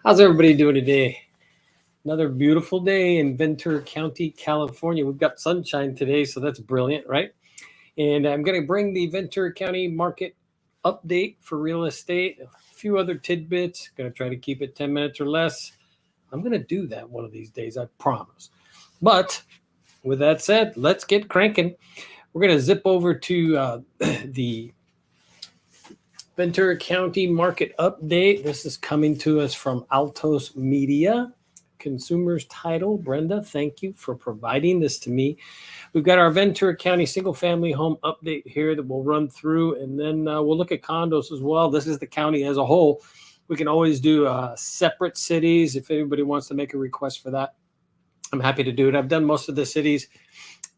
How's everybody doing today? Another beautiful day in Ventura County, California. We've got sunshine today, so that's brilliant, right? And I'm going to bring the Ventura County market update for real estate, a few other tidbits. Going to try to keep it 10 minutes or less. I'm going to do that one of these days, I promise. But with that said, let's get cranking. We're going to zip over to the Ventura County market update. This is coming to us from Altos Media. Consumers title. Brenda, thank you for providing this to me. We've got our Ventura County single family home update here that we'll run through, and then we'll look at condos as well. This is the county as a whole. We can always do separate cities if anybody wants to make a request for that. I'm happy to do it. I've done most of the cities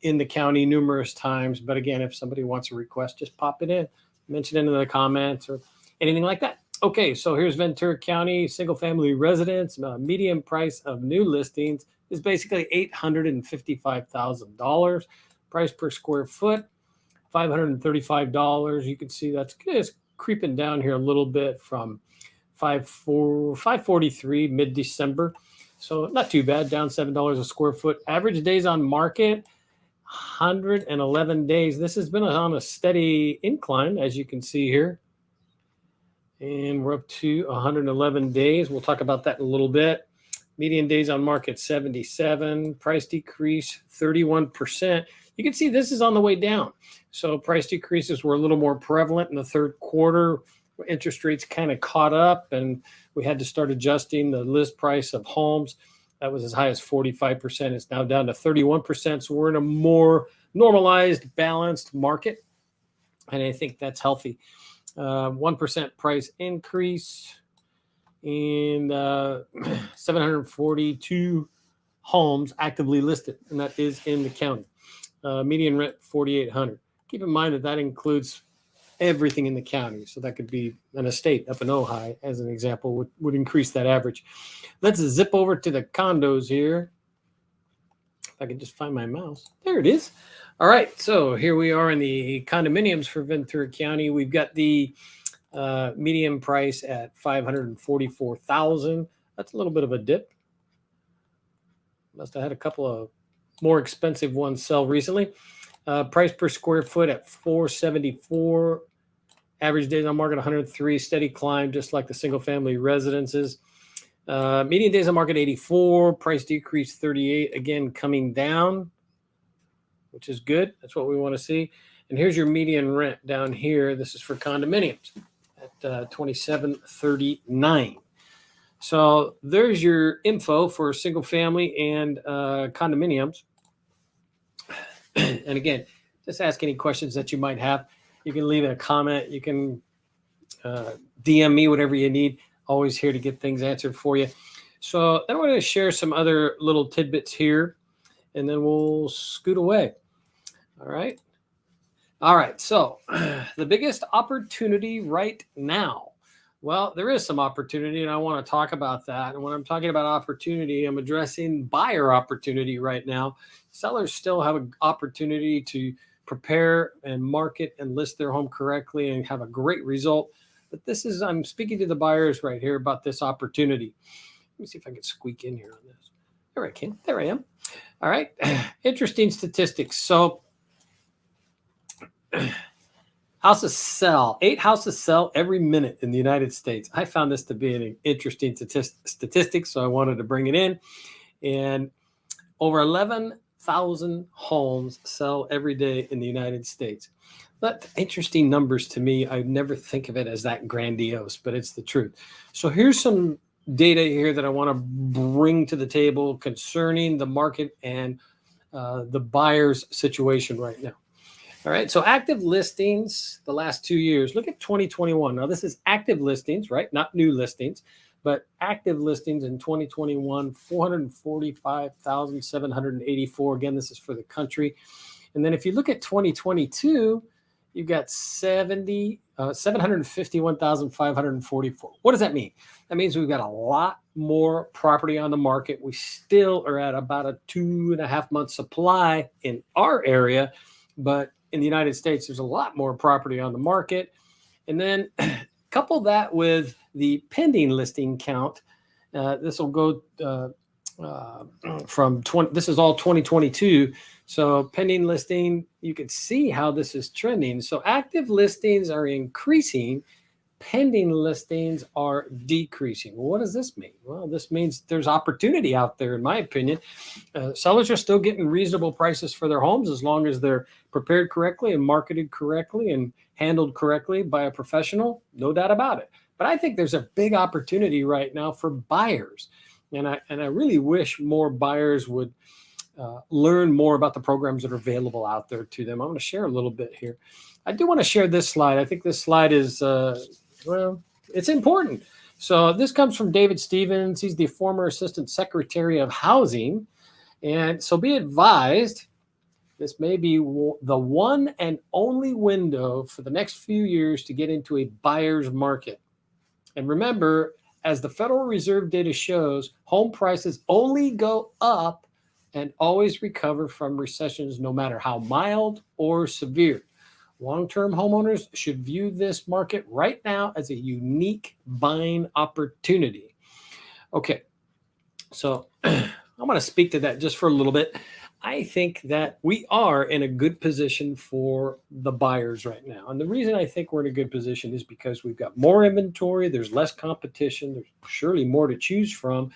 in the county numerous times, but again, if somebody wants a request, just pop it in, mention it in the comments or anything like that. Okay, so here's Ventura County single family residence. Median price of new listings is basically $855,000. Price per square foot, $535. You can see that's creeping down here a little bit from 543 mid-December. So not too bad, down $7 a square foot. Average days on market, 111 days. This has been on a steady incline, as you can see here. And we're up to 111 days. We'll talk about that in a little bit. Median days on market, 77. Price decrease, 31%. You can see this is on the way down. So price decreases were a little more prevalent in the third quarter. Interest rates kind of caught up, and we had to start adjusting the list price of homes. That was as high as 45%. It's now down to 31%. So we're in a more normalized, balanced market. And I think that's healthy. 1% price increase and 742 homes actively listed, and that is in the county. Median rent $4,800. Keep in mind that includes everything in the county, so that could be an estate up in Ojai, as an example, would increase that average. Let's zip over to the condos here. If I can just find my mouse. There it is. All right, so here we are in the condominiums for Ventura County. We've got the median price at $544,000. That's a little bit of a dip. Must have had a couple of more expensive ones sell recently. Price per square foot at $474. Average days on market 103. Steady climb, just like the single family residences. Median days on market 84. Price decrease 38. Again, coming down, which is good. That's what we want to see. And here's your median rent down here. This is for condominiums at $2,739. So there's your info for single family and condominiums. And again, just ask any questions that you might have. You can leave a comment. You can DM me, whatever you need. Always here to get things answered for you. So then I'm going to share some other little tidbits here, and then we'll scoot away. All right. So the biggest opportunity right now. Well, there is some opportunity, and I want to talk about that. And when I'm talking about opportunity, I'm addressing buyer opportunity right now. Sellers still have an opportunity to prepare and market and list their home correctly and have a great result. But I'm speaking to the buyers right here about this opportunity. Let me see if I can squeak in here on this. There I can. There I am. All right. Interesting statistics. So houses sell. 8 houses sell every minute in the United States. I found this to be an interesting statistic, so I wanted to bring it in. And over 11,000 homes sell every day in the United States. That's interesting numbers to me. I never think of it as that grandiose, but it's the truth. So here's some data here that I want to bring to the table concerning the market and the buyer's situation right now. All right, so active listings the last 2 years. Look at 2021. Now, this is active listings, right? Not new listings, but active listings in 2021, 445,784. Again, this is for the country. And then if you look at 2022, you've got 751,544. What does that mean? That means we've got a lot more property on the market. We still are at about a 2.5 month supply in our area, but in the United States, there's a lot more property on the market. And then couple that with the pending listing count, This will go from 20. This is all 2022. So pending listing, you can see how this is trending. So active listings are increasing. Pending listings are decreasing. Well, what does this mean? Well, this means there's opportunity out there, in my opinion. Sellers are still getting reasonable prices for their homes as long as they're prepared correctly and marketed correctly and handled correctly by a professional, no doubt about it. But I think there's a big opportunity right now for buyers. And I really wish more buyers would learn more about the programs that are available out there to them. I'm going to share a little bit here. I do want to share this slide. I think this slide is, well, it's important. So this comes from David Stevens. He's the former Assistant Secretary of Housing. And so be advised, this may be the one and only window for the next few years to get into a buyer's market. And remember, as the Federal Reserve data shows, home prices only go up and always recover from recessions, no matter how mild or severe. Long-term homeowners should view this market right now as a unique buying opportunity. Okay, so I want to speak to that just for a little bit. I think that we are in a good position for the buyers right now. And the reason I think we're in a good position is because we've got more inventory, there's less competition, there's surely more to choose from.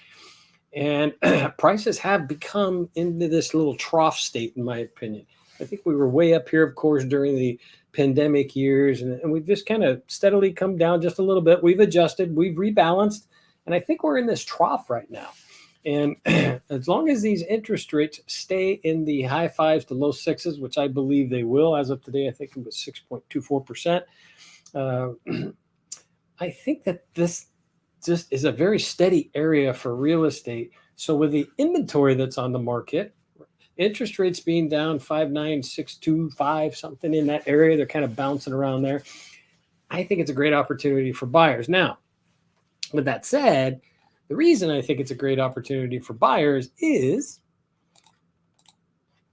And prices have become into this little trough state, in my opinion. I think we were way up here, of course, during the pandemic years, and we've just kind of steadily come down just a little bit. We've adjusted, we've rebalanced, and I think we're in this trough right now. And as long as these interest rates stay in the high fives to low sixes, which I believe they will, as of today, I think it was 6.24%. I think that this just is a very steady area for real estate. So with the inventory that's on the market, interest rates being down 5.9, 6.2, 5, something in that area, they're kind of bouncing around there. I think it's a great opportunity for buyers. Now, with that said, the reason I think it's a great opportunity for buyers is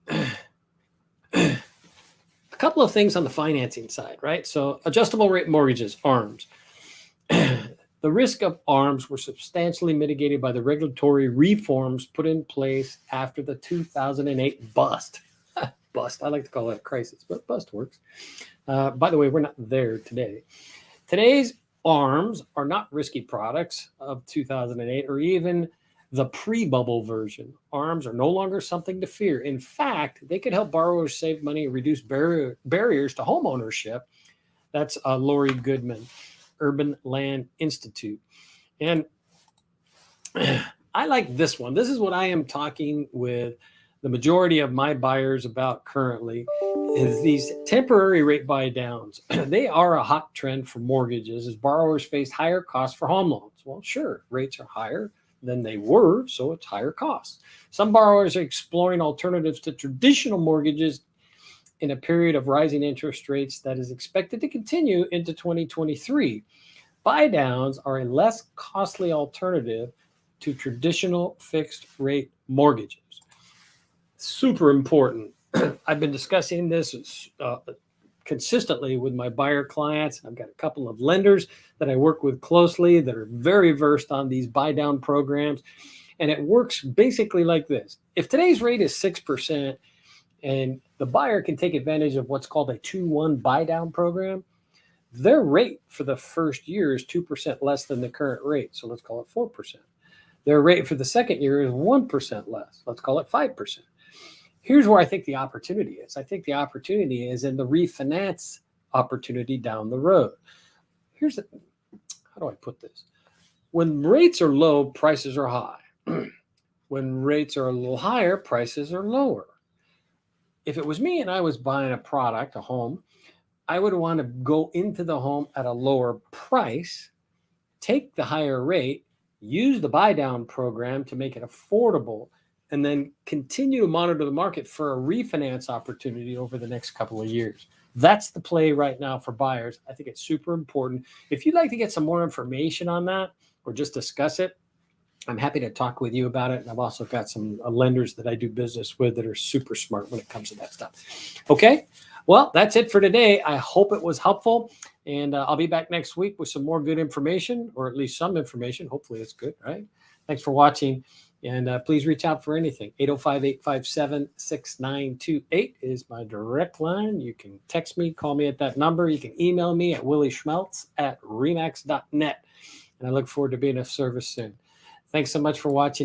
a couple of things on the financing side, right? So adjustable rate mortgages, ARMs. The risk of ARMs were substantially mitigated by the regulatory reforms put in place after the 2008 bust. Bust, I like to call it a crisis, but bust works. By the way, we're not there today. Today's ARMs are not risky products of 2008 or even the pre-bubble version. ARMs are no longer something to fear. In fact, they could help borrowers save money and reduce barriers to home ownership. That's Lori Goodman, Urban Land Institute. And I like this one. This is what I am talking with the majority of my buyers about currently, is these temporary rate buy downs. They are a hot trend for mortgages as borrowers face higher costs for home loans. Well, sure, rates are higher than they were, so it's higher costs. Some borrowers are exploring alternatives to traditional mortgages in a period of rising interest rates that is expected to continue into 2023. Buy downs are a less costly alternative to traditional fixed rate mortgages. Super important. I've been discussing this consistently with my buyer clients. I've got a couple of lenders that I work with closely that are very versed on these buy down programs. And it works basically like this. If today's rate is 6% and the buyer can take advantage of what's called a 2-1 buy down program, their rate for the first year is 2% less than the current rate. So let's call it 4%. Their rate for the second year is 1% less. Let's call it 5%. Here's where I think the opportunity is. I think the opportunity is in the refinance opportunity down the road. How do I put this? When rates are low, prices are high. When rates are a little higher, prices are lower. If it was me and I was buying a product, a home, I would want to go into the home at a lower price, take the higher rate, use the buy down program to make it affordable, and then continue to monitor the market for a refinance opportunity over the next couple of years. That's the play right now for buyers. I think it's super important. If you'd like to get some more information on that or just discuss it, I'm happy to talk with you about it. And I've also got some lenders that I do business with that are super smart when it comes to that stuff. Okay, well, that's it for today. I hope it was helpful. And I'll be back next week with some more good information, or at least some information. Hopefully it's good, right? Thanks for watching. And please reach out for anything. 805-857-6928 is my direct line. You can text me, call me at that number. You can email me at willieschmeltz@remax.net. And I look forward to being of service soon. Thanks so much for watching.